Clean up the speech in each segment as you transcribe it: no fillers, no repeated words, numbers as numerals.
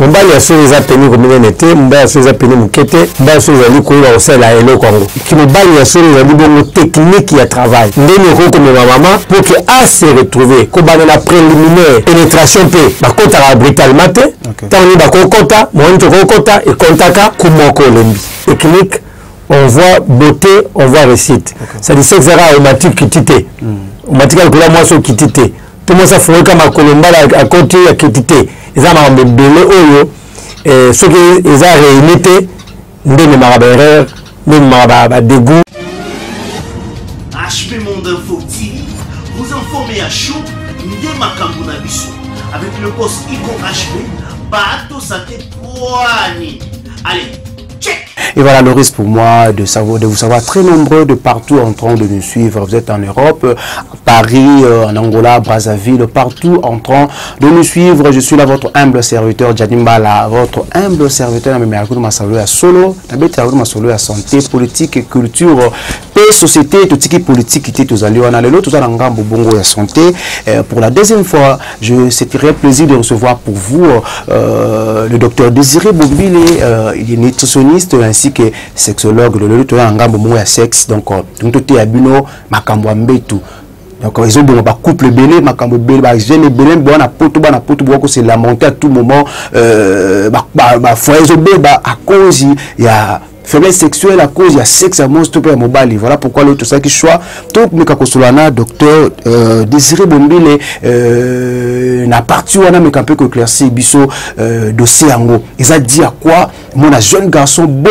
Mbali ya soi za peni komine nete, mbali ya soi za peni mukete, mbali ya soi za li kuiba osela elo kwango. Ki mbali ya soi za li bongo technique ya travail. Ndeni koko me mama pour que a se retrouver ko bana na préliminaire pénétration pe bakota la brutalement te. Tani bakokota, monto kokota et kontaka kumoko lembi. Technique, on voit beauté, on voit réussite. Ça dit c'est zera automatique kitité. Automatique ko la moiso kitité. Tout le monde ça fait comme Colomba à côté à kitité. Ils ont un bébé oyo et ceux qui ils ont réunité ndé marabareur ndé maraba dégoût. HP Monde Info TV vous informez à chaud ndé makambo na biso avec le boss Iko HP bato santé poani. Allez, check. Et voilà le risque pour moi de vous savoir très nombreux de partout en train de nous suivre. Vous êtes en Europe, à Paris, en Angola, Brazzaville, partout en train de nous suivre. Je suis là votre humble serviteur Jadimbala, votre humble serviteur à Solo, à santé, politique et culture, paix, société, tout ce qui est politique, qui est tous allés, on a l'autre, tout ça dans bongo et santé. Pour la deuxième fois, c'est très plaisir de recevoir pour vous le docteur Désiré Bombile, il est nutritionniste ainsi que sexologue, le lutte en gambo moya sexe, donc tout est abino makambo ambetu. Donc ils ont bon couple belé makambo belé ba jeune belé bona poto boko c'est la montée à tout moment foyer à cause il y a faiblesse sexuelle à cause il y a sexe à monstre pour mobile. Voilà pourquoi l'autre ça qui choix tout mekakosolana docteur Désiré Bombile na partie wana mais un peu éclairci biso dossier ango ils a dit à quoi mon jeune garçon beau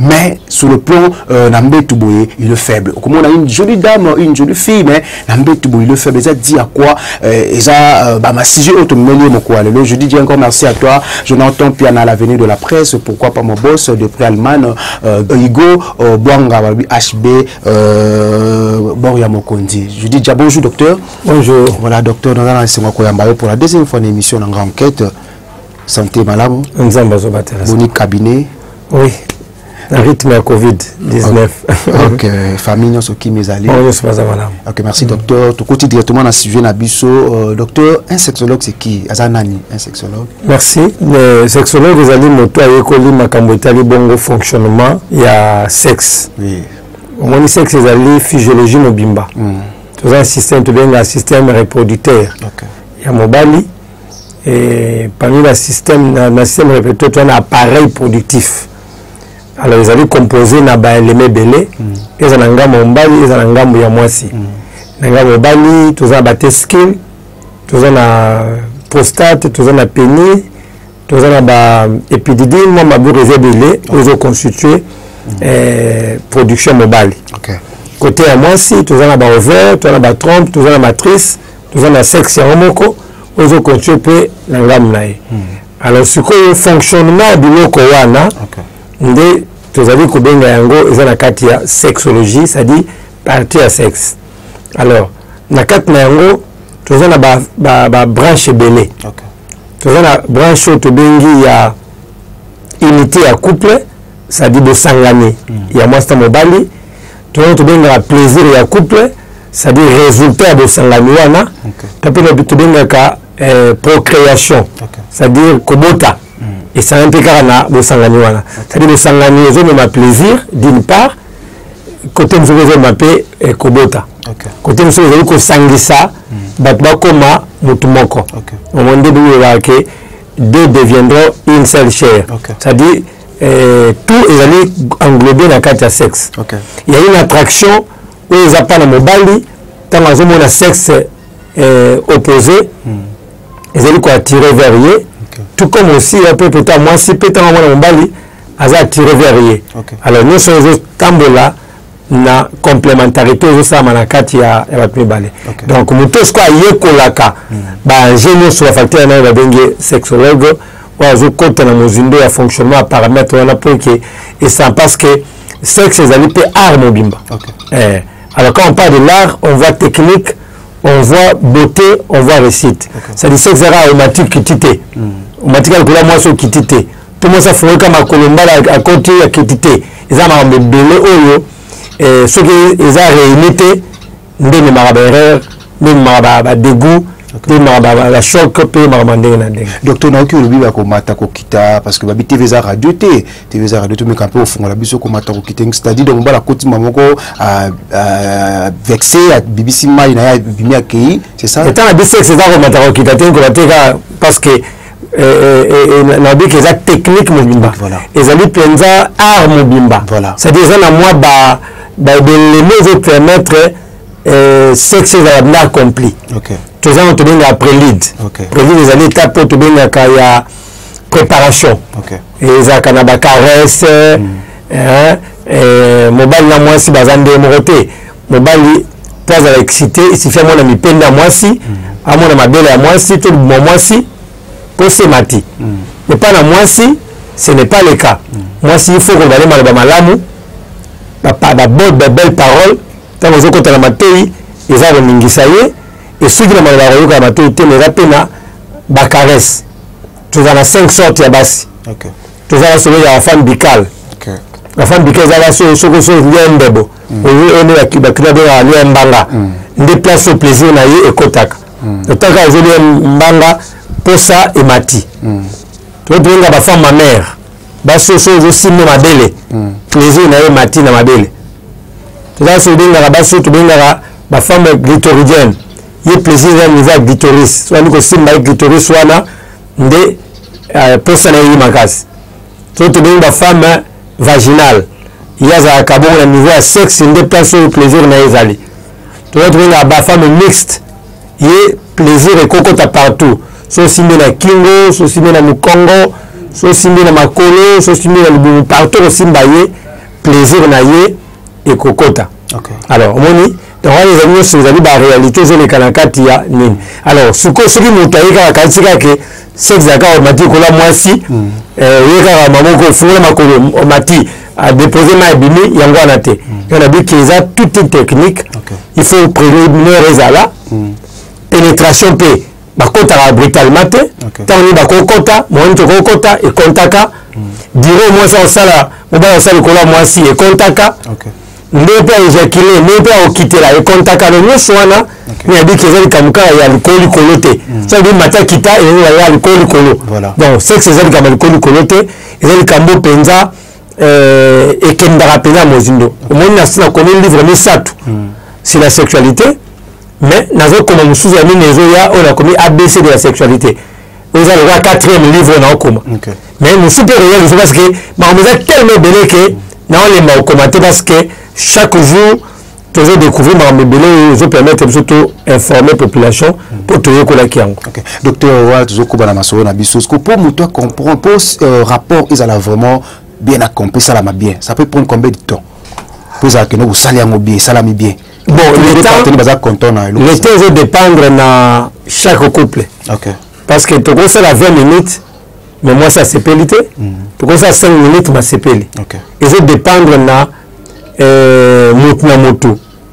mais sur le plan Nambetuboye, il est faible. Comme on a une jolie dame, une jolie fille, mais Nambetuboye, il est faible. Ça dit à quoi ma sujet automobile, je dis encore merci à toi. Je n'entends plus à l'avenir de la presse. Pourquoi pas mon boss de pré Allemagne, Igo, Bwanga, HB, Boria Mokondi. Je dis déjà bonjour docteur. Bonjour. Voilà docteur, nous allons pour la deuxième fois d'émission dans grande enquête. Santé malade. Boni cabinet. Oui. Un rythme à Covid-19. Ok, famille, nous sommes qui mes allés. Ok, merci docteur. Tout côté directement dans le sujet Nabiso. Docteur, un sexologue c'est qui? Azanani, un sexologue. Merci. Le sexologue, ils allaient moto à l'école, ma cambotali bongo fonctionnement, il y a sexe. Oui. Au moins, le sexe, ils allaient physiologie mobimba. Tout un système, tout bien un système reproducteur. Il y a mobali. Et parmi le système reproducteur, tu as un appareil productif. Alors, ils avaient composé les mébélés, ils ont un gamme mbali, ils ont un gamme yamoisi. Un gamme mbali, tous ont batté skin, tous ont la prostate, tous ont la pénis, tous ont la épididyme, moi, ma bourre réservée, ils ont constitué production mobile. Côté yamoisi, tous ont la ovaire, tous ont la trompe, tous ont la matrice, tous ont la sexe yamoko, ils ont constitué la gamme naï. Alors, ce que le fonctionnement du loko wana, ndé tous avez kubenga yango ils ont la carte ya sexologie, c'est-à-dire partie à sexe. Alors na carte na yango tous ont la branche belé. Tous ont la branche to bengi ya unité à couple, c'est-à-dire de sangani. Il y a moi mobali, tous ont to benga plaisir ya couple, c'est-à-dire résultat de sangani wana. Tapé to benga ka procréation, c'est-à-dire kobota. Et ça implique le sangani. C'est-à-dire le sangani, ils ont plaisir, d'une part, côté nous avons mappé Kobota. Côté nous avons sangisa, Batbakoma, Mutumoko. Au moment où que deux deviendront une seule chair. C'est-à-dire tout est allé englober la carte à sexe. Il y a une attraction où ils n'ont pas la mobile, tant qu'ils ont un sexe opposé, ils ont attiré vers eux. Tout comme aussi, un peu peut-être, moi, si peut-être mon bali, a attiré vers eux. Alors, nous sommes tambola, na complémentarité, nous sommes à la carte, il y a un balai. Donc, nous tous, quoi, il y a kolaka, bah, génie sur la facture, on a bengue sexologue, ou à zo compte dans nos indes, à fonctionnement, à paramètres, on a pour que, et ça, parce que sexe, c'est un peu art, mobimba. Alors, quand on parle de l'art, on voit technique, on voit beauté, on voit réussite. C'est-à-dire que c'est automatique qui tité. Automatique qui est moi sur qui tité. Tout le monde s'est fait comme à Colomba à côté à qui tité. Ils ont un bébé oyo. Et ceux qui ont réunité, ils ont un dégoût, Pe la choc pe marabandeng na ndeng. Docteur Naoki olobi ba ko mata ko kita parce que ba TV za radio te TV za radio to me kampe ofunga la biso ko mata ko kita c'est-à-dire donc ba la koti mamoko vexé à BBC Mai na ya bimi akei c'est ça. Étant la bisex c'est ça ko mata ko kita te ko bateka parce que na bi que ça technique mobimba. Et ça lui penza art mobimba. Voilà. C'est-à-dire ça na moi ba les mots permettre sexe za accompli. OK. Tout ça on te donne après lead. OK. Prélead les années étapes pour te donner ya préparation. OK. Et ça kana ba caresse mobile na moi si bazande moroté. Mobile pas à exciter, il suffit moi na mipenda moi si à moi na mabele à moi si tout moi si pour se mati. Mais pas na moi si ce n'est pas le cas. Moi si il faut qu'on va aller malamu ba belle parole tant que côté la matei ils ont mingisa ye et ceux qui n'ont pas eu la matei te les rapena ba caresse. Tu as 5 sortes ya basi. OK. Tu as la femme bicale. OK. La femme bicale ça so liembebo. On est qui ba kila ba liembanga. Déplace au plaisir na ye et kotaka. Le temps que je mbanga pour ça et mati. Tu vois ba femme ma mère. Ba so aussi ma belle. Plaisir na ye mati na ma belle. Tu vois so benga ba so tu benga ba femme clitoridienne. Ye plaisir na niveau clitoris. Soit ni ko simba clitoris wana nde pour ça na ye makasi. Tu benga ba femme vaginale. Il y a za kabongo na niveau à sexe nde place au plaisir na ezali. Tu benga ba femme mixte. Ye plaisir et kokota partout. So simbe na kingo, so simbe na mukongo, so simbe na makolo, so simbe na lubu partout au simba ye plaisir na ye et kokota. OK. Alors moni donc les amis c'est la réalité c'est les kanakati ya nini. Alors ce qui mutaika katika ke sexe zakao mati kola mwasi yeka mamoko fungula makolo mati a déposer ma bimi yango anate. On a dit qu'il y a toute une technique. Il faut prévenir ezala. Pénétration P. Bakota brutalement te. Tant ni bakota, mon kokota et kontaka. Dire moi ça sala, on va ça le cola moi si et kontaka. Ne pas éjaculer, ne pas quitter là et kontaka le soana. Il a dit que c'est comme ça il y a le coli coloté. Ça dit mata kita et il y a le coli colo. Donc c'est que c'est comme le coli coloté et le cambo penza et kendara penza mozindo. Au moins on a connu le livre Misatu. C'est la sexualité. Mais nous comme nous sous on a commis ABC de la sexualité. Nous avons le 4e livre dans commun. Mais nous supérieurs parce que nous avons tellement belé que nous avons commenté parce que chaque jour toujours découvrir mais belé nous permettre surtout informer la population pour tout le monde. Docteur Wa toujours na maso na biso pour moi toi comprendre pour rapport ils allaient vraiment bien accompli ça la bien. Ça peut prendre combien de temps? Pour ça que nous saluons bien, salami bien. Bon, le temps va dépendre de chaque couple. Parce que tu commences à 20 minutes, mais moi ça c'est pelité. Tu commences à 5 minutes, mais c'est pelé. Et ça dépend de motu.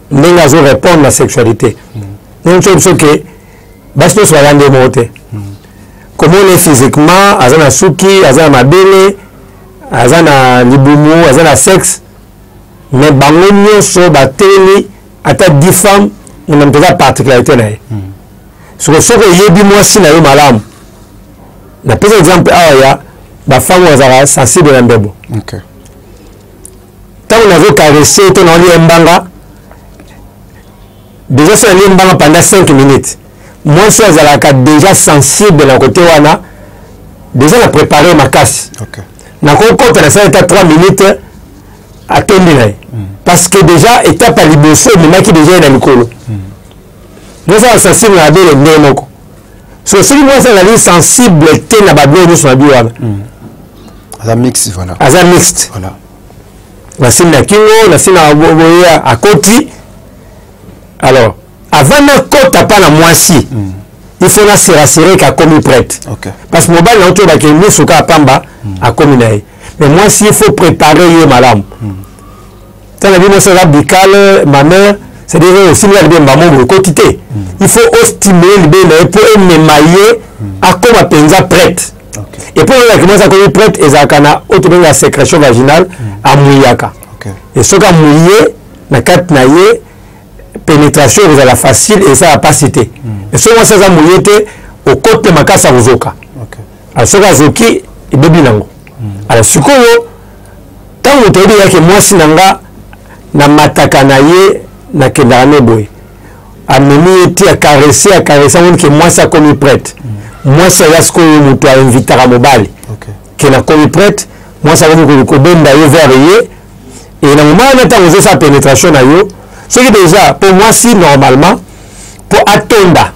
Nous allons répondre à la sexualité. Donc, je pense que parce que soit rendez monté. Comment on est physiquement, azana suki, azana mabele, azana libumu, azana sexe, mais bango nyonso bateli ata 10 femmes on a une particularité là. Ce que yebi moi si na yo malamu. Na par exemple ya ba femme wazara sensible na mbebo. Tant on avait caressé ton oli mbanga. Déjà c'est oli mbanga pendant 5 minutes. Moi je suis déjà sensible na côté wana. Déjà la préparer ma casse. Na ko ko na ça 3 minutes à tomber. Parce que déjà étape à liboso mais qui déjà dans le colo. Nous sommes sensibles à belle ndemoko. So si moi ça la sensible té na babio nous sur babio wana. Aza mix voilà. Aza mixte. Voilà. La sina kingo, la sina boya à côté. Alors, avant na kota pas na moisi. Il faut la se rassurer qu'à commis prête. Parce que mobile na to ba ke nous soka pamba à commis naï. Mais moi si il faut préparer yo malam. Quand la vie me bicale, ma mère, c'est-à-dire aussi le maman quotité. Il faut stimuler le bébé pour émailler à comme à penza prête. Et pour la commence à connaître prête, et ça kana autour la sécrétion vaginale à mouillaka. Et ce qu'a mouillé, na kat naïe, pénétration vous la facile et ça va pas citer et ce moi ça za moyete au côté makasa uzoka alors ce zoki et bebi nango alors sikoyo tant motobi yake mwasi nanga na mataka na ye na kendane boy ameni eti a caresser on que moi ça comme prête moi ça ya sikoyo moto a inviter à mobali que na comme prête moi ça va ko benda yo vers ye et na moment na tant ça pénétration na yo ce qui déjà pour moi si normalement pour attendre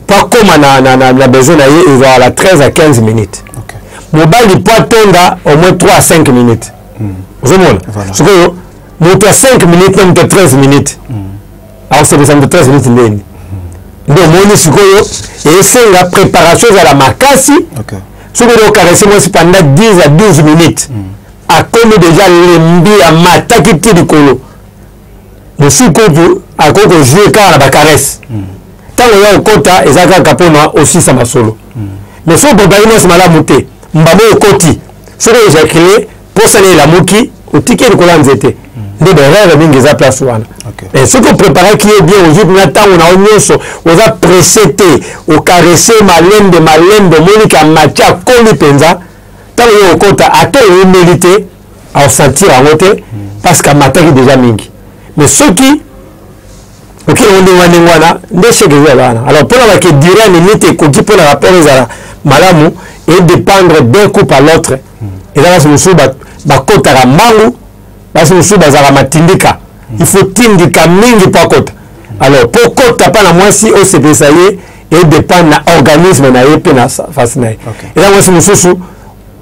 pas comme na besoin na ye il va à la 13 à 15 minutes mobali peut attendre au moins 3 à 5 minutes vous voyez ce que moto 5 minutes même 13 minutes alors c'est besoin de 13 minutes ndeni donc moi sikoyo et c'est la préparation à la makasi ce que le caresser moi pendant 10 à 12 minutes a comme déjà lembi à mataki ti dikolo monsieur kodu a koko jouer car la caresse tant le kota ezaka kapona aussi ça masolo mais so bobaino c'est malamu te mbamo okoti ce que j'ai créé pour ça la muki au ticket de cola nzete de derrière mingi za place wana et ce qu'on prépare qui est bien aujourd'hui na temps on a onyoso on va presser au caresser malende monika macha koli penza tant le kota ato mérité à sentir en côté parce qu'à mataki déjà mingi mais ceux qui ok on est wana nde cheke wana alors pour la que dire ni nite ko pour la rapport za malamu et dépendre d'un coup à l'autre et là c'est monsieur ba kota la mangu parce que monsieur bazara matindika il faut tindika mingi pa kota alors pour kota pas la moi si au CPSAE et dépend na organisme na yepe na face na et là moi c'est monsieur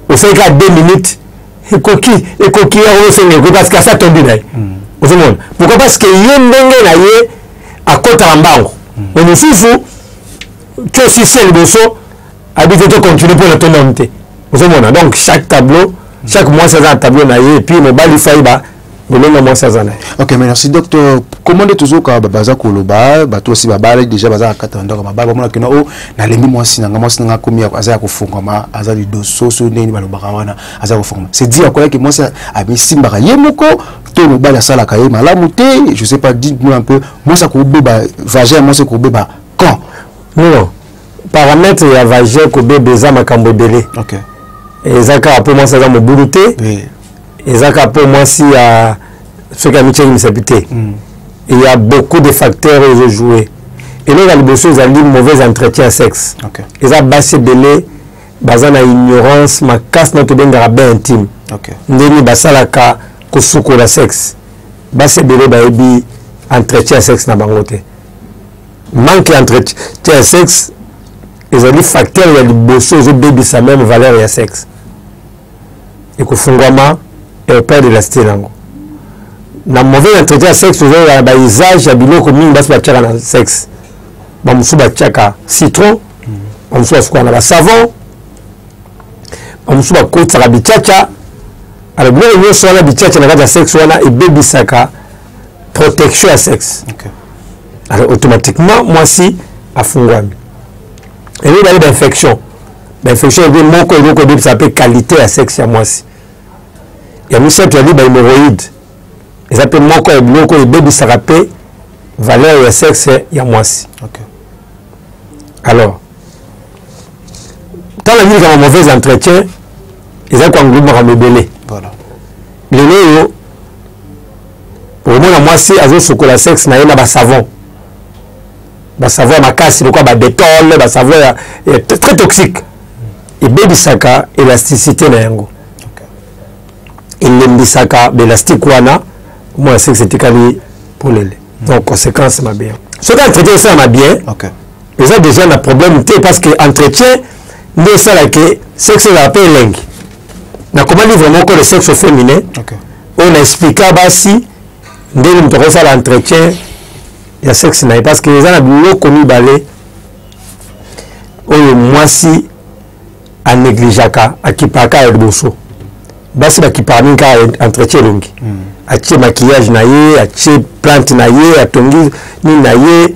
au 5 à 2 minutes et coquille au Sénégal parce que ça tombe là vous voyez pourquoi parce que yendenge na ye à kota la mbango mais monsieur que si c'est le bosso habite de continuer pour le tonalité vous voyez donc chaque tableau chaque mois c'est un tableau naïe et puis le bali faïba le mois c'est un ok merci docteur comment de toujours quand baza koloba bato aussi baba déjà baza katanda comme baba mona kino o na lembi moi sinanga komi aza ko fungama aza li dosso so neni balobaka wana aza ko fungama c'est dire quoi que moi c'est abisimbaka yemoko to le bala sala kaye malamu te je sais pas dites-moi un peu moi ça ko beba vagin moi c'est ko beba quand non paramètre ya vagin ko beba za makambo belé ok ezaka pour moi ça za mobuluté ezaka pour moi si à ce qui a mis il y a beaucoup de facteurs à jouer et là les choses ont un mauvais entretien sexe ils ont bassé belé basé na ignorance ma casse notre bien bien intime ndeni basalaka kusuko la sexe bassé belé baebi entretien sexe na bangote manque entretien sexe ils ont des facteurs il y a des choses baby sa même valeur ya sexe et que fungama et perdre la style na mauvais entretien sexe vous avez ba usage ya biloko mingi basi ba tchaka na sexe ba musu ba tchaka citron ba musu ba na ba savon ba musu ba kotsa ka bichacha alors bien yo so na bichacha na kata sexe wana et baby saka protection à sexe alors automatiquement moi si afungwami et il y a d'infection l'infection est moko eloko de ça s'appelle qualité à sexe à moi si il y a mis cette hémorroïde ils appellent moko eloko et baby ça rappelle valeur à sexe il y a moi si alors dans la vie comme mauvais entretien ils ont quand groupe me belé voilà les yo pour moi moi si azo sokola sexe na yena ba savon ma casse le quoi ba détol ba savon est très toxique et baby saka élasticité na yango il lembisaka l'élastique wana moi c'est que c'était calé pour les donc conséquence ma bien ce qu'entretien ça ma bien ils ont déjà un problème parce que entretien ne ça là que sexe la paix langue na comment dire vraiment que le sexe féminin on explique basi ndeni mtoko ça l'entretien il y a sexe na parce que les gens ont connu balé oyo mwasi a négligeaka akipaka ya boso basi bakipami ka entretien longi atie maquillage na ye atie plante na ye atongi ni na ye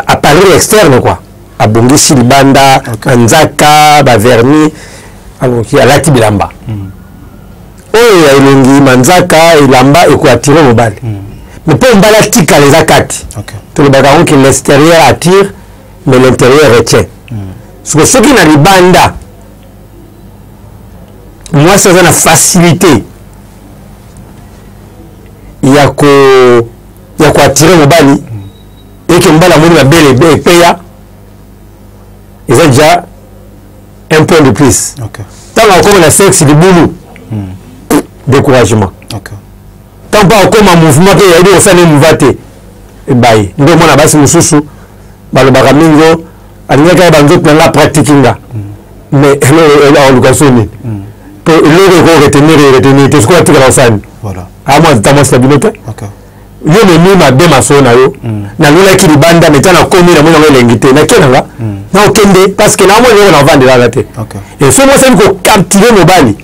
appareil externe quoi abongisi libanda nzaka ba vernis alors qui a lati bilamba oyo ya elongi manzaka ilamba eko atire mobali mais pour mbala tika les akati tout le bagaron que l'extérieur attire mais l'intérieur retient ce que ceux qui n'a libanda moi c'est une facilité il y a quoi attirer mobali et que mbala moni la belle et paya ils ont déjà un point de plus tant qu'on a sexe du boulot découragement tant pas comme un mouvement qui est au sein de mouvement et bail donc mon abasi mususu balobaka mingo alingaka banzo na pratiquing mais on le consomme pour le retenir tout ce qu'on a tout dans ça voilà à moi dans sa bibliothèque yo me mima be masona yo na lula ki libanda metana komi na mona lengite na kenanga na okende parce que na mo yo na vendre la tête et so moi c'est ko captiver mobali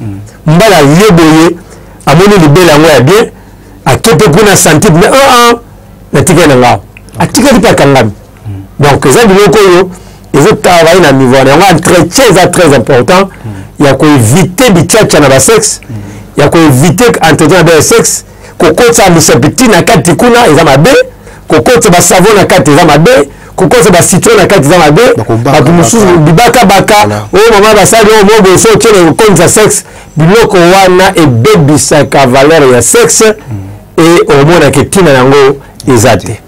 mbala yeboye amoni libela ngo ya bien akepe kuna santé mais na tika na ngao atika di pa kangami donc ça biloko yo ils ont travaillé na niveau na entretien c'est très important il y a ko éviter bichacha na ba sexe il y a ko éviter entretien na sexe kokotsa misepiti na kati kuna eza mabe kokotsa ba savon na kati eza mabe kokotsa ba citron na kati eza mabe ba mususu bibaka baka o mama basali o mobo so tene konza sexe biloko wana e bebisaka valeur ya sexe et au mona ke tina yango ezate.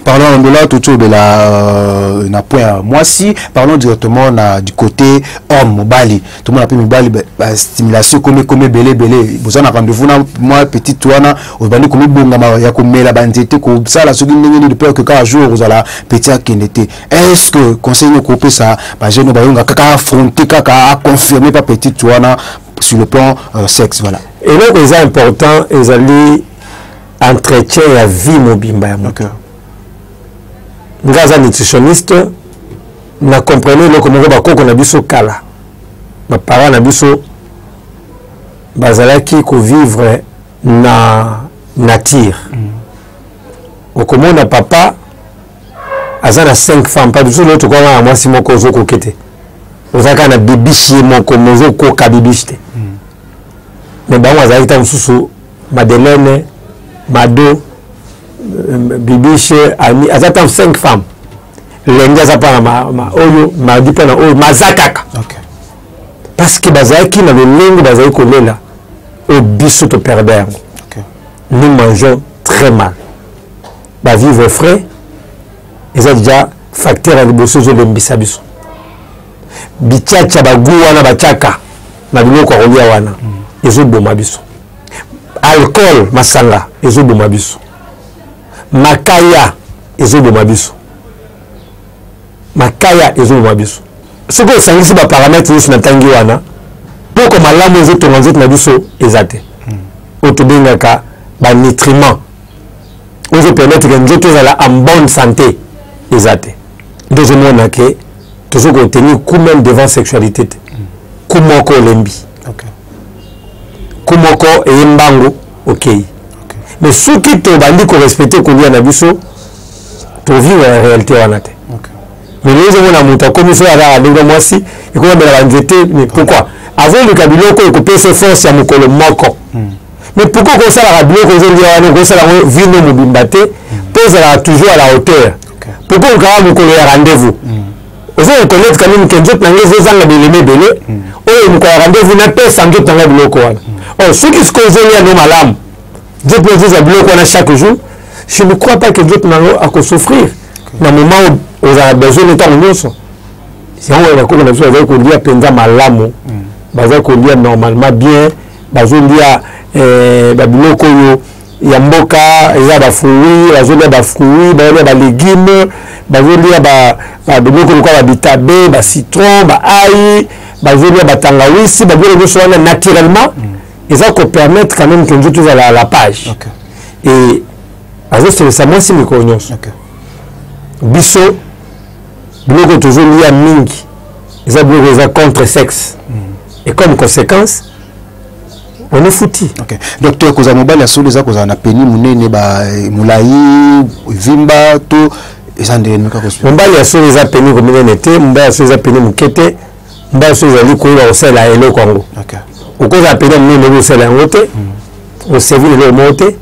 Parlons de là tout de la na point moi si parlons directement du côté homme mobali tout le monde appelle mobali stimulation comme belé vous en a rendez-vous moi petit toana au bandi comme bonga ya komela banzete ko ça la soki ndenge de peur que quand jour vous ala petit akinete est-ce que conseil nous couper ça ba jeune ba yonga kaka affronter kaka confirmer pas petit toana sur le plan sexe voilà et là c'est important ils allaient entretien la vie mobimba ya moto ngaza nutritionniste na comprendre le comment ba koko na biso kala ba parents na biso bazalaki ko vivre na nature okomona papa azana 5 femmes pas du tout l'autre quoi moi si moko zo kokete ozaka na bibishi moko mozo ko ka bibishte mais ba azalaki ta mususu Madeleine Mado Bibiche Ami azata 5 femmes lenga zapa ma oyo ma dipana oyo mazakaka parce que bazaki na lengo bazaki kolela au biso to perdre nous mangeons très mal ba vivre frais ils ont déjà facteur à liboso zo lembisa biso bichacha baguwa na bachaka na biloko kolia wana ezo boma biso alcool masanga ezo boma biso makaya ezo boma biso ce que ça nisi ba paramètres ici na tangi wana pour que malamu ezo tonga nzoto na biso ezate otobengaka ba nutriments ozo permettre que nzoto ezala en bonne santé ezate deuxièmement na ke toujours ko tenir même devant sexualité kumoko lembi kumoko et mbango ok mais ceux qui te bandi ko respecter ko lia na biso to vivre la réalité wana te mais les gens na muta comme ça ala ndinga mwasi et ko bela banzete mais pourquoi avant le kabiloko ko pese force ya mukolo moko mais pourquoi ko ça la biloko ko lia wana ko ça la vino mobimbate pose la toujours à la hauteur pourquoi ko ka mukolo ya rendez-vous vous allez connaître quand même que Dieu n'a pas besoin de belé oh nous rendez-vous na pesa Dieu n'a pas biloko wana oh ceux qui se causent à nos malams Dieu peut vous abloquer wana chaque jour je ne crois pas que Dieu n'a à souffrir dans le moment où vous avez besoin de temps nous si on va comme on a besoin de dire penza malamu baza ko dire normalement bien bazo dia babiloko yo ya mboka ya ba fruits ba fruits ba légumes bazo dia ba biloko ko ba bitabe ba citron ba ail bazo dia ba tangawisi ba biloko so naturellement et ça peut permettre quand même que nous tous à la page et azo c'est ça moi si me connais biso biloko toujours lié mingi ils ont biloko contre sexe et comme conséquence on est foutu. Docteur koza mobali asolo za koza na peni munene ba mulai vimba to ezande nuka ko mobali asolo za peni ko munene te mobali asolo za peni mukete mobali asolo za likola osela eloko ngo okoza peni munene osela ngote o servir le mote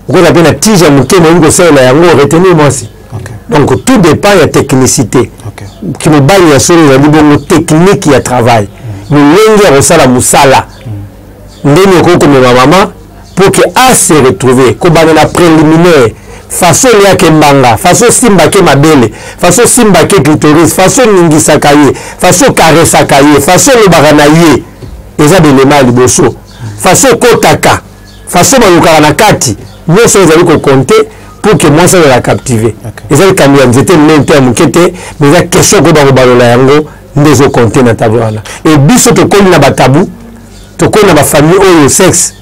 on a bien la tige à mouké mais on sait la yango retenir moi aussi. Donc tout dépend de la technicité. Qui me baille à sur les bonnes techniques qui a travail. Nous l'enguer au sala musala. Ndeni ko comme ma maman pour que a se retrouver ko bana la préliminaire façon ya kembanga façon simba ke mabele façon simba ke clitoris façon ningi sakaye façon carré sakaye façon le baranaye eza de l'élément liboso façon kotaka façon balukaka na kati nyonso ezali ko compter pour que moi ça la captiver ezali kamia nzete mente ya mukete mais eza question ko balola yango ndezo compter na tableau wana et biso to koni na batabu to koni na ba famille oyo sexe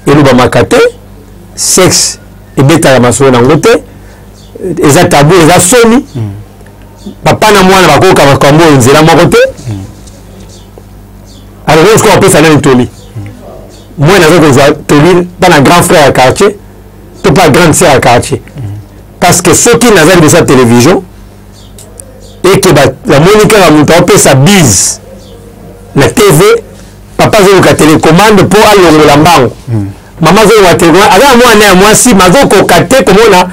eloba makate sexe ebetaka masolo nango te eza tabu eza soni papa na mwana bakoka makambo oyo nzela moko te alors est-ce qu'on appelle ça nani toli moi naza kozwa toli mpa na grand frère ya quartier to mpa grande sœur ya quartier parce que soki naza liboso ya télévision eke bamoni kaka moto aopesa bise na tv papa azoluka télécommande mpo alongola mbango mama azoluka télécommande aza mwana ya mwasi mazokoka te komona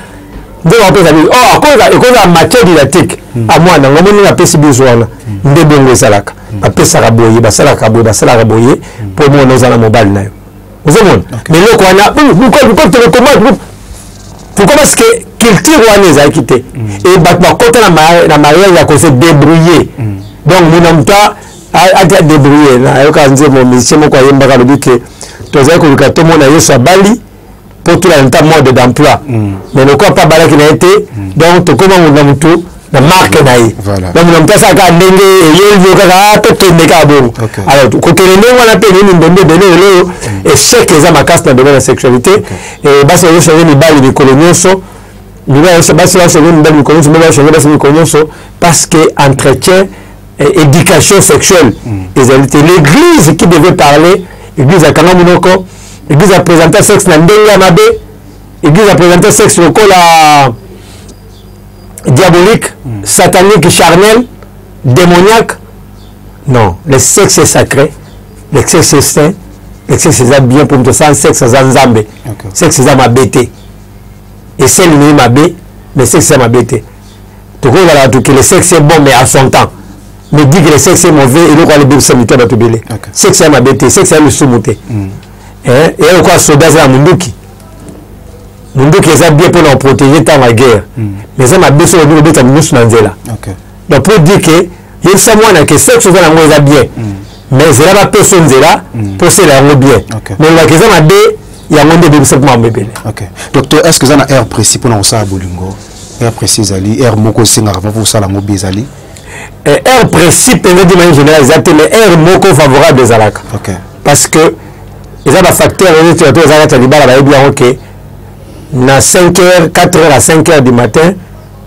nde bapesa bise ekozala matière didactique a mwana ngo moni apesi biso wana nde bongo esalaka bapesaka boye basalaka boye mpo mona oza na mobali na yo ozomona mais eloko wana télécommande pourquoi parce que culture wana ezalaki te e bato bakota na mariage ya kose débrouiller donc mona moto ata débrouiller nayoka nzembo musicien moko ayembaka alobi ke tozali koluka tomona yesu abali mpo tolanda nta mode d'emploi mais lokola mpa abalaki na ye te donc tokoma na motu na marque na ye donc na moto asalaka ndenge eyelio kaka tokende kaka bongo alors kokende ndenge wana mpe nini ndembe ebele lelo échec eza makasi na domaine ya sexualité basi bazochange mibali mikolo nyonso basi bachange mibali mikolo nyonso mpe bachange basi mikolo nyonso parce que entretien éducation sexuelle ezali te l'église qui devait parler église akanga monoko église a présenté sexe na ndenge ya mabe église a présenté sexe lokola diabolique satanique charnel démoniaque non le sexe est sacré le sexe est saint le sexe est bien pour nous sans sexe eza nzambe sexe eza mabe te eseli ni mabe mais sexe eza mabe te tokozala bato que le sexe est bon mais à son temps mais dit que le sexe est mauvais et donc on a des samité bato belé sexe eza mabe te sexe eza lisumu te et quoi soda za munduki eza bien pour nous protéger dans la guerre mais ça m'a besoin de beta musu na nzela donc pour dire que il ça moi que sexe eza na ngoza bien mais zela ba personne nzela pour c'est la bien mais la question m'a bé il y a monde de ça pour m'embêter docteur est-ce que ça na air précis pour nous ça bolingo air précis ali air moko singa pour ça la mobi ali air précis peut dire de manière générale exactement air moko favorable des alaka parce que ils ont un facteur tu as tous les libala ba bien OK na 5h 4h à 5h du matin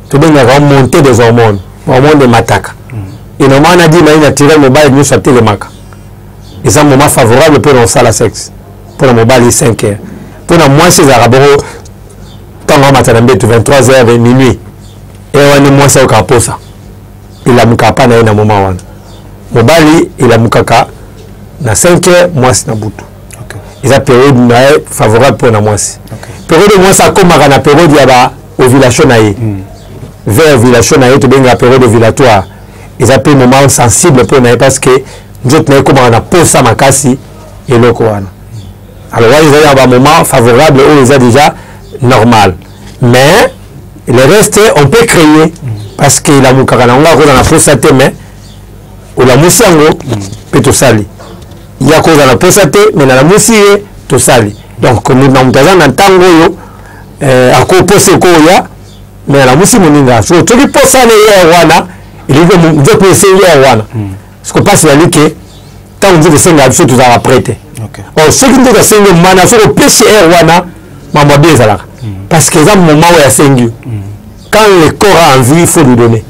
tu dois remonter des hormones de mataka et normalement on a dit mais naturel mobile nous ça le maka et c'est un moment favorable pour on ça la sexe pour le mobile 5h pour moi c'est arabo quand on matin 23h et minuit et on est moins ça au caposa il a mukapa na moment wana mobile il a mukaka na 5h moi c'est na butu eza période favorable pour na mwasi période mwasi akomaka na période ya ba ovulation na ye vers ovulation na ye tobenga période ovulatoire eza pe moment sensible pour na ye parce que nzoto na ye komaka na posa makasi eloko wana alors wana ezali na ba moment favorable oyo eza déjà normal mais le reste on peut créer parce que elamukaka na ngo akoza na posa te mais olamusi yango mpe tosali ya koza na posa te mais na lamusi ye tosali donc na moto aza na ntango oyo akoposa ekoya mais na lamusi moninga so toki posa na ye wana elingi nzoto esengi ye wana siko mpasi yali ke ntango nzoto esenga biso tozala prete or soki nzoto asengi mana soki opesi ye wana mambo abe ezalaka parce que eza moment oyo asengi quand le corps a envie il faut lui donner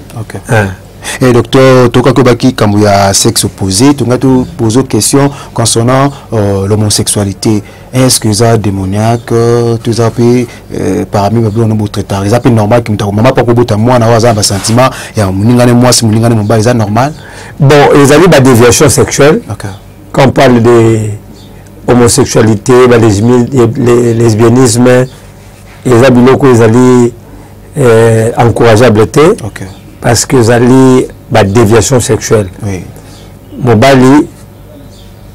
Et docteur, Toka Kobaki, quand il y a sexe opposé, tu as posé une question concernant l'homosexualité. Est-ce que ça démoniaque, tu as pu parmi les gens qui traitent, c'est normal que maman pas que moi na waza un sentiment et muningane moi si muningane mon c'est normal. Bon, ils avaient des déviations sexuelles. Quand on parle de homosexualité, lesbianisme, les abiloko ils allaient encourageable parce que ils allaient déviation sexuelle. Oui. Mobali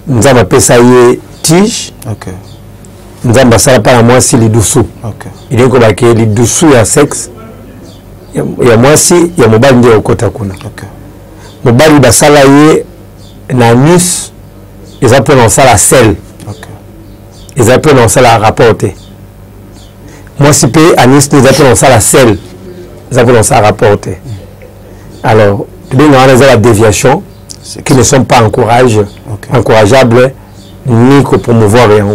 nous avons appelé ça tige. OK. Nous avons ça pas moi si les dessous. OK. Il est comme que les dessous ya sexe. Il y a moi si il y a mobali ndio okota kuna. OK. Mobali basala ye na nus ils appellent ça la selle. OK. Ils appellent ça la rapporter. Moi si pe anis nous appellent ça la selle. Ils appellent ça rapporter. Alors, bien on a la déviation qui ne sont pas encourageables ni que promouvoir rien.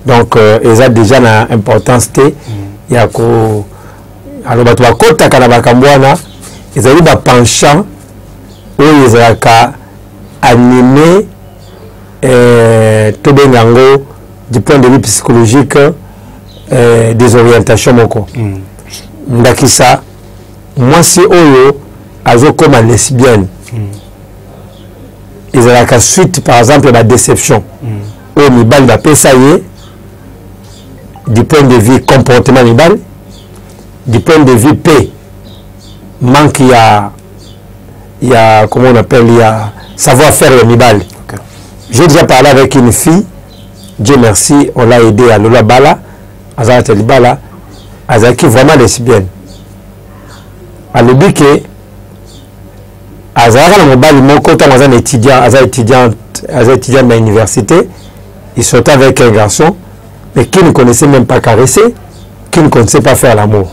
Donc ils ont déjà une importance il y a ko alors ba to kota kana bakambwana ils ont ba penchant où ils ont animé tout bengango du point de vue psychologique des orientations moko ndakisa moi si oyo azo comme lesbienne ils ont la suite par exemple la déception au mibali va pesayer du point de vue comportement mibali du point de vue paix manque il y a comment on appelle il y a savoir faire le mibali. J'ai déjà parlé avec une fille, Dieu merci, on l'a aidé à Lola Bala, à Bala, qui vraiment lesbienne. À l'objet que Azara mobile mon côté un étudiant à l'université, il sortait avec un garçon mais qui ne connaissait même pas caresser, qui ne connaissait pas faire l'amour.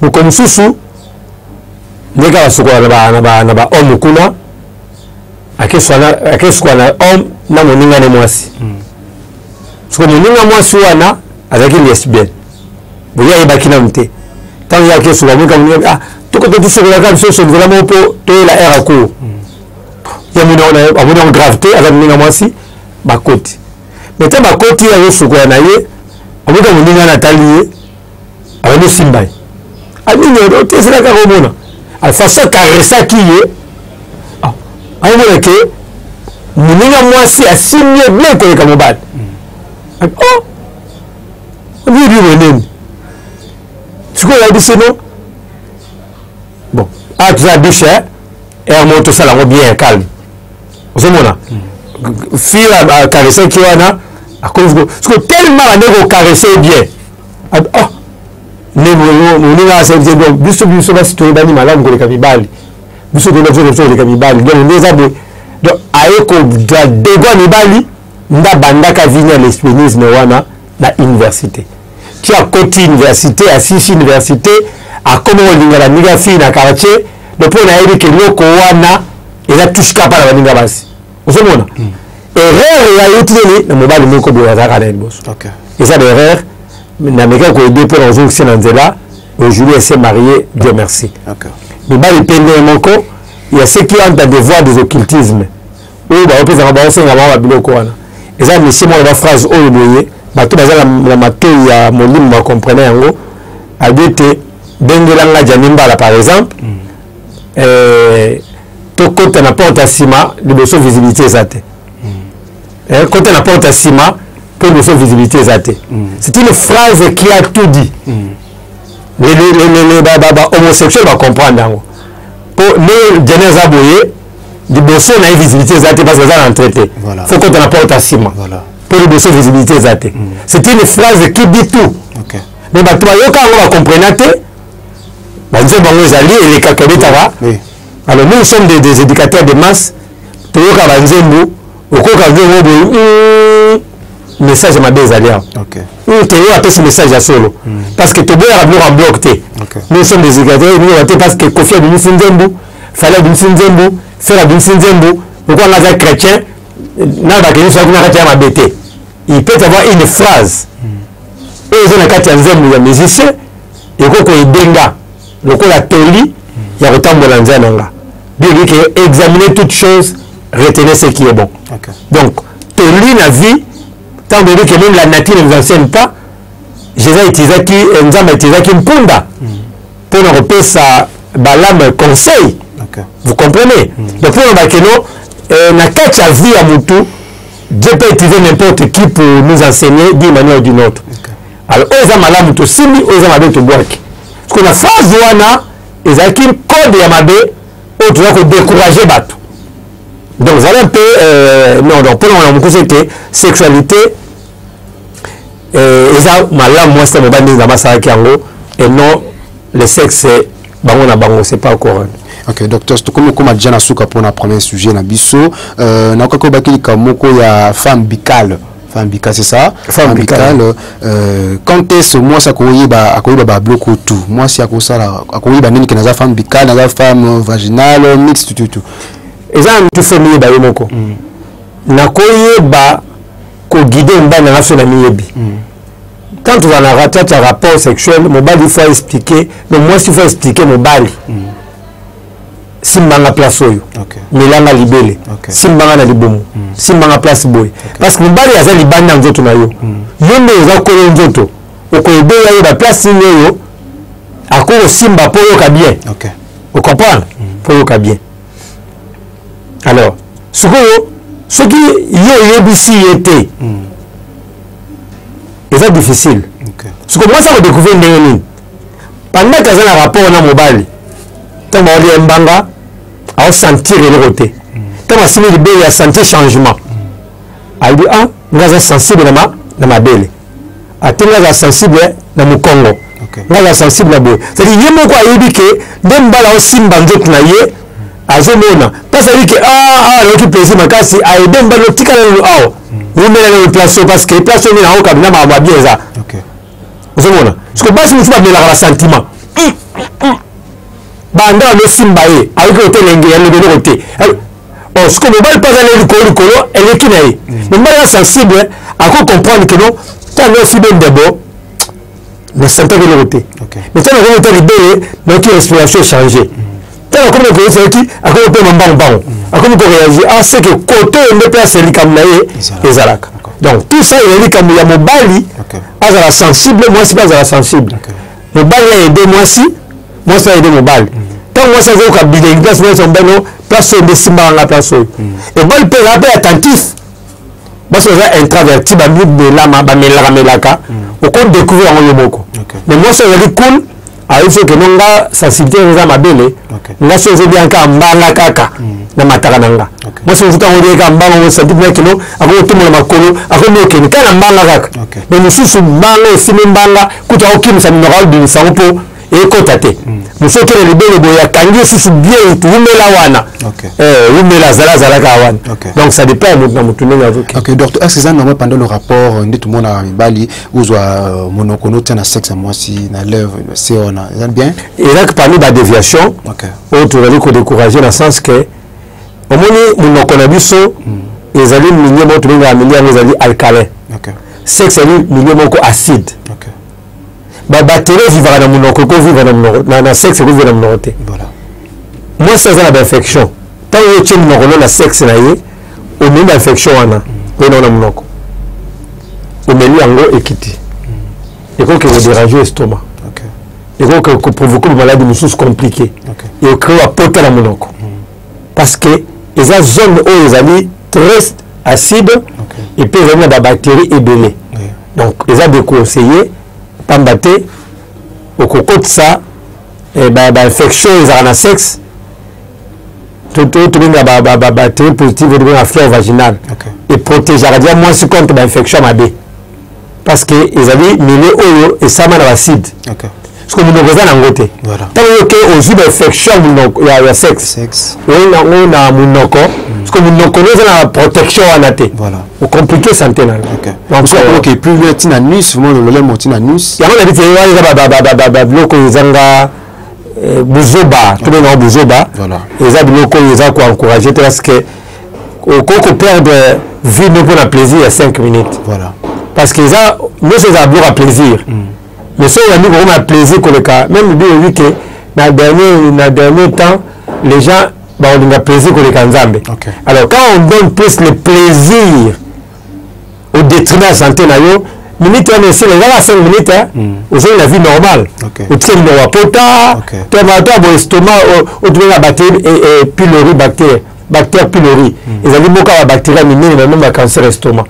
Vous connaissez sous les gars sur quoi na homme kuna akeswana homme na moninga ne mwasi. Parce que moninga mwasi wana azaki lesbienne. Boya ibakina mte. Tant il y a que sur la moninga tout côté du sur la gamme sur vraiment pour la air à court. Il y a mon gravité avec moninga mwasi ba côté. Mais tant ba côté ya sur quoi na ye omuka moninga na talié avec le simbai. Ami ne rote c'est la caromona. À façon caresser qui est alors que moninga mwasi asimie bien ko ka mobile. Oh oui oui. Ce qu'on a dit c'est non. Bon, à tout ça biche et on monte ça là bien calme. Vous mona. Fille à caresser qui wana à cause parce que tellement on est caresser bien. Oh ne moninga c'est donc biso ba situé bani malamu ko ka mibali. Biso ko nzo ko ka mibali. Donc les abos donc ayeko da dégwa mibali nda bandaka vina lesbianisme wana na université. Qui a côté université à six université à comment on la niga fille na quartier le point a dit que loko wana il a touché pas la niga basi vous mona erreur ya yutini na mobali moko bo ya kana boss. OK et ça erreur na meka ko aider pour nous aussi dans là aujourd'hui elle s'est mariée Dieu merci. OK mobali pende moko il y a ceux qui ont des voies des occultismes ou ba opeza ba senga ba biloko wana et ça monsieur moi la phrase o boye bato bazala la mato ya molimo ba comprendre yango a dit bengelanga janimba par exemple to côté na porte à ciment liboso visibilité zate côté na porte à ciment pour liboso visibilité zate c'est une phrase qui a tout dit les homosexuels va comprendre yango pour les geneza boye liboso na visibilité zate parce que ça en traité faut côté na porte à ciment pour les dossiers visibilité zate. C'est une phrase qui dit tout. Okay. Mais bah toi yoka on va comprendre te. Bah nous sommes allés et les kakabetara. Oui. Alors nous sommes des éducateurs de masse. To yoka ba nzembo, okoka nzembo message ma des alliés. OK. To yoka passe message à solo. Parce que to boya rablo en bloc te. Nous sommes des éducateurs, nous on parce que Kofi du Nzembo, fallait du Nzembo, faire du Nzembo, pourquoi on a chrétien il peut avoir une phrase et ils ont la carte de musicien et quand il benga le la toli il y a autant de l'anzananga bien que examiner toutes choses retenez ce qui est bon. Donc toli la vie tant de que même la nature ne nous enseigne pas Jésus utilisait qui nzamba utilisait qui mpunda pour nous repérer sa balame conseil. Vous comprenez donc pour nous na kati ya vie ya mutu Dieu peut utiliser n'importe qui pour nous enseigner d'une manière ou d'une autre. Alors, oza malamu to simi, oza mabe to boaki. Parce que la phase wana, ils ont un code yamabe, autre que décourager bateau. Donc, vous allez un peu, non, pour nous, c'était sexualité, ils ont malamu, moi, c'est mon bandit dans ma salle et non, le sexe, c'est bango, c'est pas au courant. Ok, docteur, c'est comme déjà na souka pour le premier sujet na biso, na kako bakili kamoko ya femme bicale. Femme bicale, c'est ça? Femme bicale. Quand est-ce moi ça akoyiba ba bloco tout. Moi si akosala akoyiba nini kenaza femme bicale, naza femme vaginale, mixte tout. Exemple tu famille ba yomoko. Na koyiba ko guider mbana na so na miyebi. Quand tu vas en rater un rapport sexuel, mon bali il faut expliquer, mais moi il faut expliquer mon bali. Simbanga place oyo. Milanga libele. Simbanga na libomo. Simbanga place boy. Parce que mbali aza libanda nzoto na yo. Yombe eza ko nzoto. Okoyebe ya ba place yo. Akoro simba po yo ka bien. OK. Vous comprenez? Po yo ka bien. Alors, ce qui yo yebisi était. C'est difficile. Ce que moi ça me découvrir ndenge. Pendant que ça un rapport na mobali. Tant on mbanga à sentir le côté. Tant on simi libé à sentir changement. Elle dit ah, ngaza sensible na ma belle. Atenga sensible na mukongo. Ngaza sensible na boy. C'est-à-dire yemo ko ayebi ke ndembala o simba nzoto na ye azomona. Parce que le qui plaisir makasi ayebi mbalo tikala lo awo. Vous mettez le place parce que place on est en haut cabinet ma bien ça. OK. Vous voyez parce que basi mutu ba mela la sentiment. Banda le simbaye avec le telenge ya le côté. Oh ce que le bal pas aller du colo elle est kinaye. Mais moi sensible à comprendre que non tant le si bien d'abord ne sentait que le côté. Mais tant on est libéré notre respiration changer. Tant comme le c'est qui à quoi peut mbang à comment réagir ah c'est que côté ne peut se likamnaye ezalaka. Donc tout ça il est comme ya mobali azala sensible moi c'est pas azala sensible. Mobali a aidé moi si moi ça aidé mobali. Tant moi ça veut ka bilingue place moi son beno place de simba la place. Et bal peut être attentif. Parce que ça introverti ba mi de la ba melaka au compte découvrir en yomoko. Mais moi ça veut cool il faut que nous nga sensibilité nous a mabele nga so je bien ka mbanga kaka na mataka nanga moi so futa ngode ka mbanga mo sensibilité que nous ako to mo makolo ako mo ke kana mbanga kaka mais nous sous mbanga simi mbanga kuta okim sa minora du sanpo et kotate nous so que le libele boya kangi sous bien tout mela wana mela zala ka wana donc ça dépend na mutu nanga. OK docteur est-ce que ça normalement pendant le rapport ndi tout monde a bali uzwa monokono tena sexe moi si na lève c'est on a bien et là que parmi la déviation autre va ko décourager dans le sens que au moni monokona biso ezali minye moto benga milia ezali alcalin sexe ali minye moko acide ba bactéries vivra dans monoko ko vivra dans na sexe ko vivra dans monoko. Voilà moi ça c'est l'infection tant que tu monoko na sexe na ye au même infection wana ko na monoko au menu yango ekiti et ko que déranger l'estomac. Et donc, que provoque une maladie compliquée. Et on crée un pote à monoko. Parce que les zones où ils ont très acides, et puis ils ont des bactéries ébélées. Donc, ils ont déconseillé, pas battre, au coco de ça, et infection, ils ont un sexe, tout les bactéries positives, ils ont un fleur vaginal. Et protéger, moi, je contre l'infection à B. Parce qu'ils avaient millé au et ça m'a l'acide. Parce que nous avons un côté. Tant que aux infections il y a sexe. On a monoko. Parce que nous connaissons la protection à la tête. Voilà. Au compliqué santé. Donc OK, plus le tinanus, moi le lait tinanus. Il y a on a dit bloco zanga buzoba, tout le monde buzoba. Voilà. Les bloco ils ont quoi encourager parce que au coco perdre vie ne pour la plaisir à 5 minutes. Voilà. Parce que ça nous c'est à plaisir. Mais ça, on a plaisir que le cas. Même vu que dans le dernier temps, les gens ont un plaisir que le cas. Alors, quand on donne plus le plaisir au détriment de la santé, minute, les gens à 5 minutes, ils ont la vie normale. Au tiers de la pota, tu as un estomac, tu as la bactérie et pylori bactérie. bactérie pylori ezali moka ba bactérie minene na même cancer estomac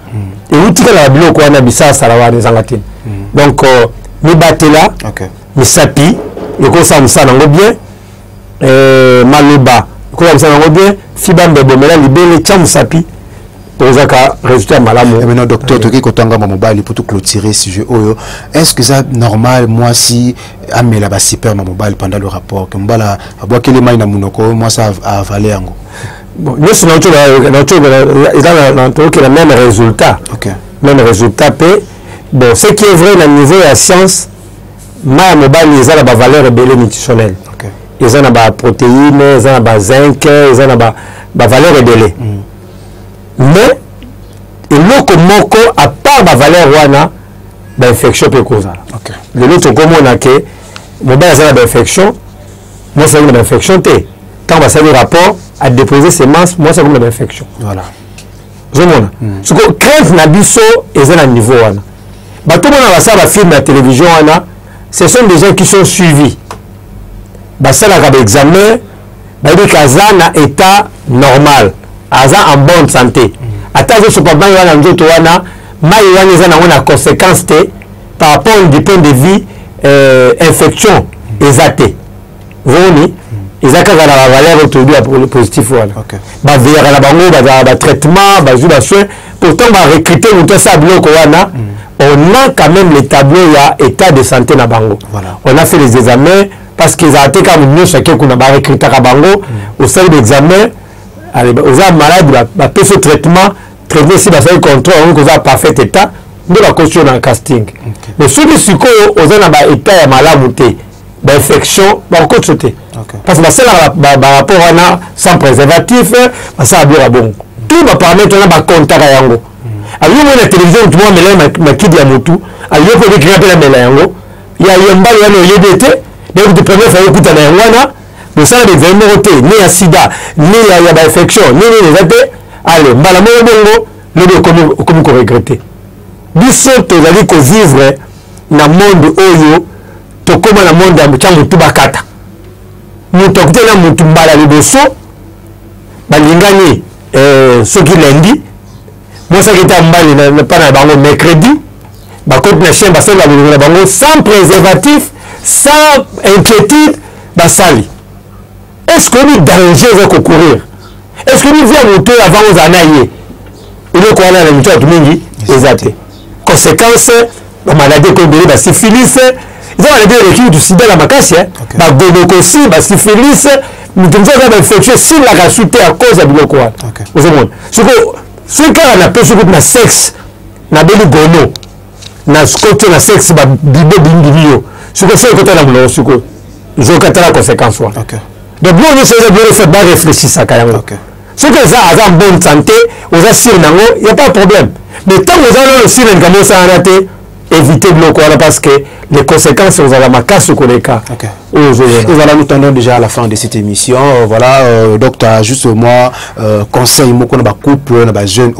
et utika na biloko wana bisa sala wana ezangati donc mi batela misapi ekosa musana ngo bien maloba ekosa musana ngo bien fiba mbebomela libele tcha musapi ozaka résultat malamu. Et maintenant docteur toki kotanga ma mobile pour tout clôturer si je oyo est-ce que ça normal moi si amela ba super ma mobile pendant le rapport que mbala aboa kele mai na munoko moi ça a avalé yango bon nous sommes dans le même résultat. OK. Même résultat pe bon ce qui est vrai dans le niveau de la science ma mobile ils ont la valeur nutritionnelle. OK. Ils ont la protéines, ils ont la zinc, ils ont la valeur belé. Mais eloko moko à part la valeur wana ba infection peut causer. OK. Le lot comme on a que mobile ça ba infection moi ça une infection té quand va ça le rapport à déposer semences moi ça une infection. Voilà. Je mona. Ce que crève na biso et à niveau wana. Ba tout mona va ça ba film la télévision wana ce sont des gens qui sont suivis. Ba ça la ba examen ba dit kaza na état normal. Aza en bonne santé. Attends, je ne pas bien dans d'autres wana, mais a conséquence par rapport du point de vue infection exaté. Vous voyez, ils ont la valeur autour pour le positif wana. Ba vers la bango, ba traitement, ba jour soin. Pourtant, ba recruter tout ça bloc wana. On a quand même les tableaux il y a état de santé na bango. Voilà. On a fait les examens parce qu'ils ont été comme nous chacun qu'on a ba recruter à bango au sein de l'examen. Aux malades, bah, ce traitement, traiter si le contrôle, on a parfait état, de la caution dans le casting. Mais ceux qui sont aux état malade, d'infection, on peut sauter. Parce que c'est un rapport sans préservatif, ça a bien bon. Tout va permettre de contact à yango. Alors, la télévision, tout le monde m'a dit à Moutou, alors, il faut écrire la yango. Il y a un bal, il y a un YDT, donc, tu peux faire écouter la yango. Le sang des vénérotés, ni à sida, ni à y a infection, ni les athées, allez, malamo bongo, le comme qu'on regrette. Biso tozali ko vivre na monde oyo, to koma na monde ya mutu bakata. Mutu akutela mutu mbala liboso, balingani soki lundi, moi ça qui était mbali na pas na bango mercredi, bakote na chien basala na bango sans préservatif, sans inquiétude, basali. Est-ce que nous danger va courir? Est-ce que nous viens monter avant aux anaïs? Il est quoi là la mutuelle tout mingi exact. Conséquence la maladie comme la syphilis, ils ont maladie l'équipe du sida la macasse, la gonocosie, la syphilis, nous devons avoir infection sur la rachute à cause de quoi? Vous avez ce que ce qu'on appelle ce que na sexe, na beli gono, na scotch na sexe, ba bibo bindilio. Ce que c'est côté la boulot, ce que je vais la conséquence. Donc, nous devons réfléchir à ça. Ce que ça a en bonne santé, vous assurez, il n'y a pas de problème. Mais tant que vous avez aussi éviter de l'eau parce que les conséquences, vous avez ma casse sur les cas. Et voilà, nous tendons déjà à la fin de cette émission. Voilà, docteur, juste moi, conseil, moi, qu'on a couple, on a jeune,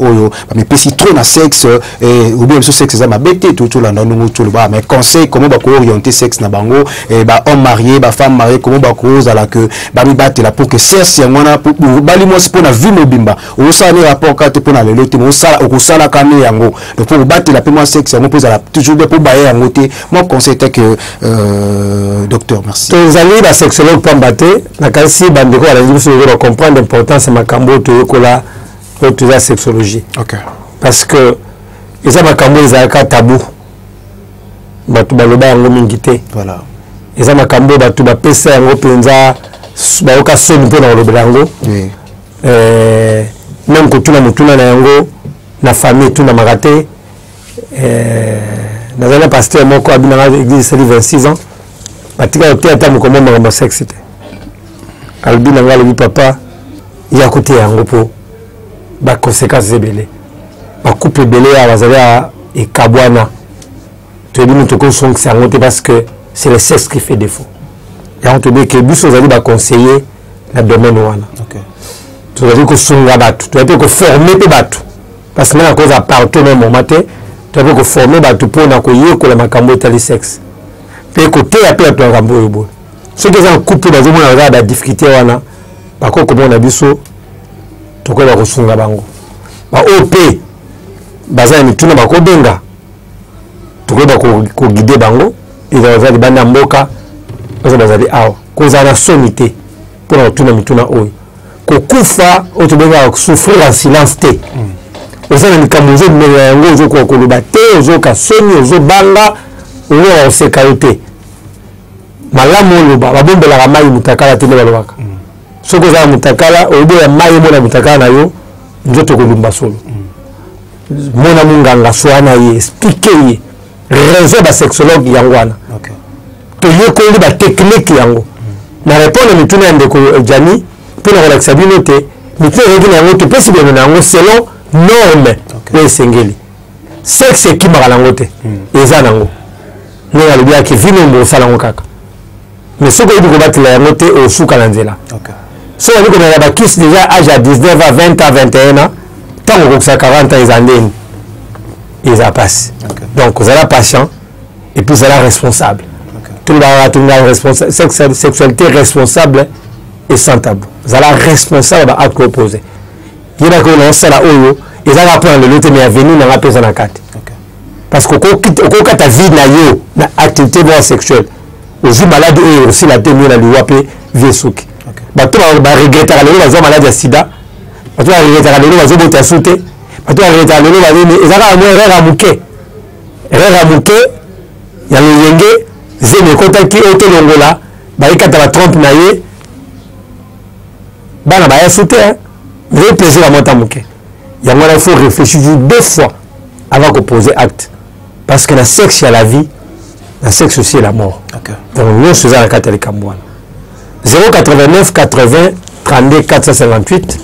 mais si trop na sexe, ou bien ce sexe, ça m'a bêté, tout là, nous, tout le bas. Mais conseil, comment on va orienter sexe na bango, et homme marié, femme mariée, comment on va cause à la queue, mi batte là pour que certes, on a pour bali moi, c'est pour la vie mobimba. On s'en est rapport quand tu peux la loter, on s'en a camé yango. Donc pour battre la moi sexe, on pose à la toujours pour bailler en côté. Mon conseil était que, docteur, merci. Les amis, la sexologue pour battre, la quasi bandeko, la discussion de comprendre l'importance de ma cambo, tout la sexologie. Parce que les amakambo, ils ont un tabou. Batu baloba yango mingité. Voilà. Les amakambo, batu bapesa yango penza, baoka soni pour le yango. Même que tout na mutuna na yango, na famille tout na maraté. Dans un pasteur moko abina l'église de 26 ans. Batika yote ata mukomo makambo sexe te. Albina ngalo bi papa ya côté yango po ba conséquences ebele. Ba couple belé ya bazala et kabwana. Tu dis nous te consommer c'est ngote parce que c'est le sexe qui fait défaut. Et on te dit que biso zali ba conseiller na domaine wana. Tu dois dire que songa batu, tu dois dire que former pe batu. Parce que na cause à partout même au matin, tu dois dire que former batu pour na ko yeko la makambo etali sexe. Côté après toi rambo ceux qui sont couple dans une difficulté wana bako comme on a biso tokoba kosunga bango ba OP baza mituna bakobenga tokoba ko guider bango ezala libanda mboka bazali awa koza na sonité pour tuna mituna oyo kokufa otobenga souffrir en silence te ozana mikamuzo mela yango ozoko koloba te ozoka soni ozobanga oyo oseka yote malamu oloba babombelaka mai mutakala te balobaka soko za mutakala oboya mai mona mutakala na yo nzoto kolumba solo mona munganga soana ye expliquer ye raison ba sexologue yango wana to yekoli ba technique yango na répondre mituna ndeko Jani pour relaxer bino te mituna yeki yango to possible na yango selon norme o sengeli sexe qui mara nango te eza nango no ya libia ki vino mbo sala ngo kaka mais soko yebi ko batela yango te o suka na nzela so yebi ko na ba kiss déjà âge à 19 à 20 à 21 ans tant ko sa 40 ans izandeni ils passe donc vous êtes patient et puis vous êtes responsable tout le monde responsable sexualité responsable et sans tabou vous êtes responsable à acte opposé il y a que ça là oyo et ça va prendre le lot mais venir dans la personne en carte parce que quand ta vie na yo na activité sexuelle aussi malade et aussi la tenue la liwape viesuki bato ba regretter la zo malade ya sida bato ba regretter la zo bota souté bato ba regretter la zo ezaka mo rera muke ya yenge zeme kotaki otelongola ba ikata ba trompe na ye bana ba ya souté mais plaisir à monta muke il faut réfléchir 2 fois avant de poser acte parce que le sexe c'est la vie le sexe aussi est la mort donc nous sommes à la catégorie Cambouane 089 80 32 458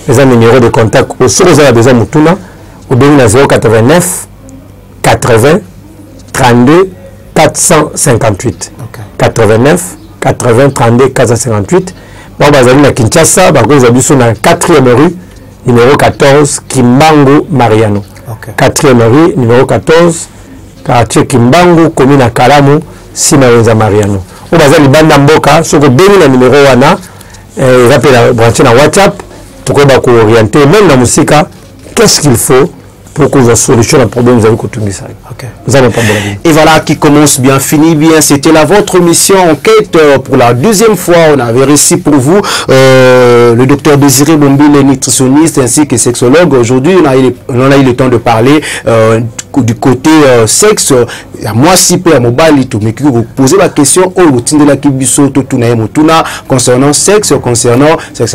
les un numéro de contact au sur les besoin mutuna au bien 089 80 32 458 89 80 32 458 bon bazali na Kinshasa ba ko zabiso na 4e rue numéro 14 Kimbangu Mariano 4e rue numéro 14 quartier Kimbangu commune à Kalamu Simawenza Mariano o bazali banda mboka soko beni na numéro wana rappela brancher na WhatsApp tokoba ko orienter même na musika qu'est-ce qu'il faut pour que vous solutionniez le problème vous avez continué ça. Vous avez pas bon. Et voilà qui commence bien, finit bien. C'était là votre mission enquête pour la 2e fois. On avait réussi pour vous le docteur Désiré Bombi, le nutritionniste ainsi que sexologue. Aujourd'hui, on a eu le temps de parler du côté sexe. Moi, si peu à mobile, mais qui vous posez la question concernant sexe,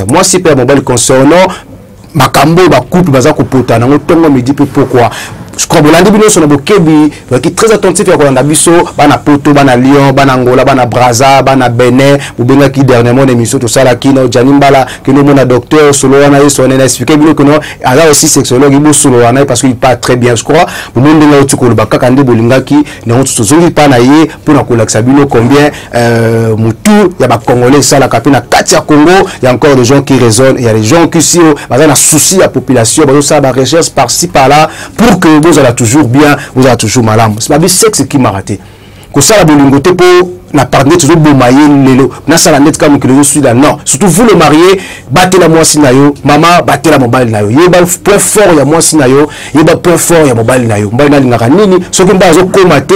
moi, si peu à mobile concernant makambo ba couple baza ko pota na ngotongo me dit pourquoi je crois bolandi bino so na bokebi qui très attentif ya kolanda biso bana poto bana Lyon bana Angola bana Brazza bana Benin bubenga ki dernièrement émission to sala kino Janimbala kino mona docteur solo wana yeso na expliquer bino que non ala aussi sexologue ibo solo wana parce qu'il parle très bien je crois bu monde nga otukolo bakaka nde bolingaki na otu zongi pa na ye pour na kolaksa bino combien mutu ya ba congolais sala kapina kati ya Congo il y a encore des gens qui raisonnent il y a des gens qui si baza na souci la population bazo ça ba recherche par ci par là pour que vous allez toujours bien, vous allez toujours malade. C'est pas le sexe qui m'a raté. Que ça la bolingote pour na parler toujours bon maillé lelo. Na ça la net comme que je suis là non. Surtout vous le marié, battez la moi sinayo, maman battez la mobile nayo. Yeba point fort ya moi sinayo, yeba point fort ya mobile nayo. Mobile na linga nini, so que bazo komate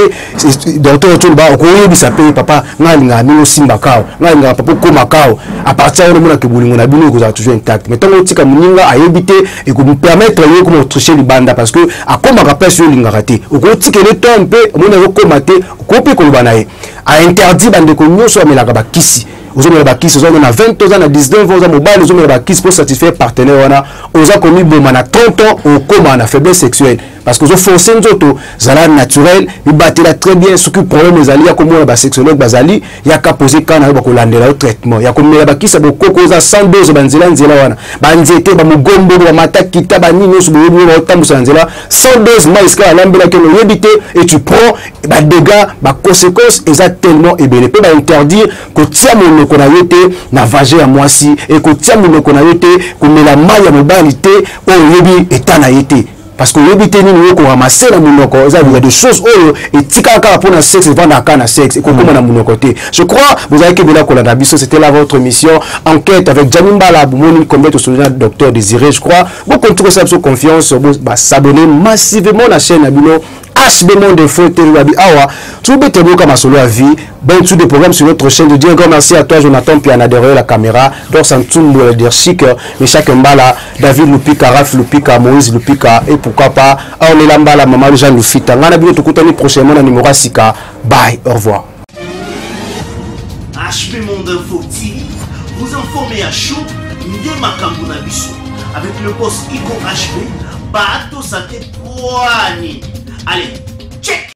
docteur tout ba ko yebi sa paye papa na linga mino simba kao. Na linga papa koma kao. À partir de moment que bolingo na bino vous toujours intact. Mais tant otika muninga a yebité et que vous permettre yo comme tricher li banda parce que a koma rappel sur linga raté. Ko tika le temps un peu, mon na komate, ko pe ko banaye. A interdit bande ko nyoso amelaka bakisi ozomela bakisi ozomela 20 ans na 19 ans mobile ozomela bakisi pour satisfaire partenaire wana oza komi boma na 30 ans au coma na faiblesse sexuelle parce que zo forcer nzoto zala naturel il batela très bien ce que problème ezali ya komona ba sexologue bazali ya ka poser kana ba ko landela au traitement ya komela bakisi ba koko za 102 banzela nzela wana banzete ba mugombo ba matakita ba nini so bo ba tambusa nzela 102 maiska lambela ke no yebite et tu prends ba dégâts ba conséquences exactement et bien peut ba interdire ko tia monoko na yote na vagin ya mwasi et ko tia monoko na yote ko mela mai ya mobalité o yebi etana yete parce que yebiteni nous ko ramasser na munoko il y a des choses et tikaka pour na sexe vendre kana sexe et comment na munoko côté je crois vous avez que bien ko la biso c'était là votre mission enquête avec Jamimbala Boumoni combattre sur le docteur Désiré je crois beaucoup tout ça sur confiance s'abonner massivement la chaîne Abino HB Monde Info Téléwabi Awa tout bête boka masolo à vie ben tous des programmes sur notre chaîne de dire encore merci à toi Jonathan Piana derrière la caméra Dor Santumbo le dire chic mais chaque mbala David Lupika Raf Lupika Moïse Lupika et pourquoi pas on est là mbala maman Jean Lufita ngana bino tukutani prochainement na numéro sika bye au revoir HB Monde Info TV vous informez à chaud Ndé Makambo na biso avec le boss Iko HB Bato Santé Poani. Allez, check.